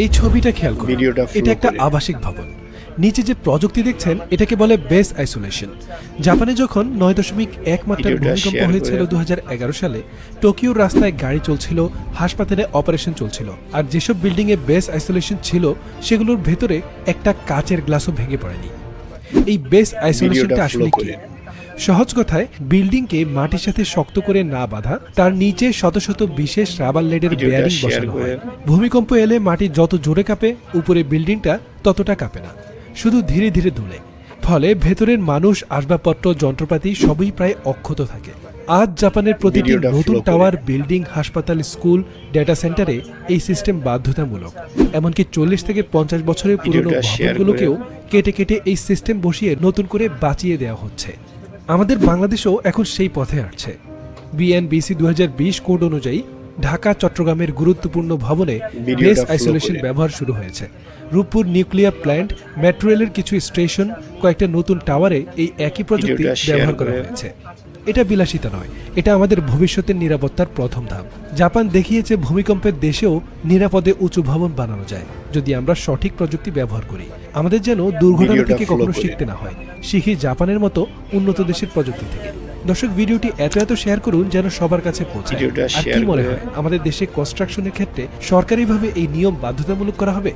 এই ছবিটা খেয়াল করুন, এটা একটা আবাসিক ভবন। নিচে যে প্রযুক্তি দেখছেন এটাকে বলে বেস আইসোলেশন। জাপানে যখন 9.1 মাত্রার ভূমিকম্প হয়েছিল 2011 সালে, টোকিওর রাস্তায় গাড়ি চলছিল, হাসপাতালে অপারেশন চলছিল, আর যেসব বিল্ডিং এ বেস আইসোলেশন ছিল সেগুলোর ভেতরে একটা কাচের গ্লাসও ভেঙে পড়েনি। এই বেস আইসোলেশনটা আসলে কি? সহজ কথায়, বিল্ডিংকে মাটির সাথে শক্ত করে না বাঁধা, তার নিচে শত শত বিশেষ রাবার লেডের বেয়ারিং বসানো হয়। ভূমিকম্প এলে মাটি যত জোরে কাঁপে, উপরে বিল্ডিংটা ততটা কাঁপে না, শুধু ধীরে ধীরে দুলে। ফলে ভেতরের মানুষ, আসবাবপত্র, যন্ত্রপাতি সবই প্রায় অক্ষত থাকে। আজ জাপানের প্রতিটি নতুন টাওয়ার, বিল্ডিং, হাসপাতাল, স্কুল, ডেটা সেন্টারে এই সিস্টেম বাধ্যতামূলক। এমনকি 40 থেকে 50 বছরের পুরনো ভবনগুলোকেও কেটে কেটে এই সিস্টেম বসিয়ে নতুন করে বাঁচিয়ে দেওয়া হচ্ছে। আমাদের বাংলাদেশও এখন সেই পথে হাঁটছে। বিএনবিসি 2020 কোড অনুযায়ী ঢাকা, চট্টগ্রামের গুরুত্বপূর্ণ ভবনে বেস আইসোলেশন ব্যবহার শুরু হয়েছে। রূপপুর নিউক্লিয়ার প্ল্যান্ট, মেট্রো রেলের কিছু স্টেশন, কয়েকটা নতুন টাওয়ারে এই একই প্রযুক্তি ব্যবহার করা হয়েছে। এটা বিলাসিতা নয়, এটা আমাদের ভবিষ্যতের নিরাপত্তার প্রথম ধাপ। জাপান দেখিয়েছে ভূমিকম্পের দেশেও নিরাপদে উঁচু ভবন বানানো যায়, যদি আমরা সঠিক প্রযুক্তি ব্যবহার করি। আমাদের যেন দুর্ঘটনা থেকে কখনো শিখতে না হয়, শিখি জাপানের মতো উন্নত দেশের প্রযুক্তি থেকে। দর্শক, ভিডিওটি এত শেয়ার করুন যেন সবার কাছে পৌঁছায়। আর কি মনে হয়, আমাদের দেশে কনস্ট্রাকশনের ক্ষেত্রে সরকারিভাবে এই নিয়ম বাধ্যতামূলক করা হবে?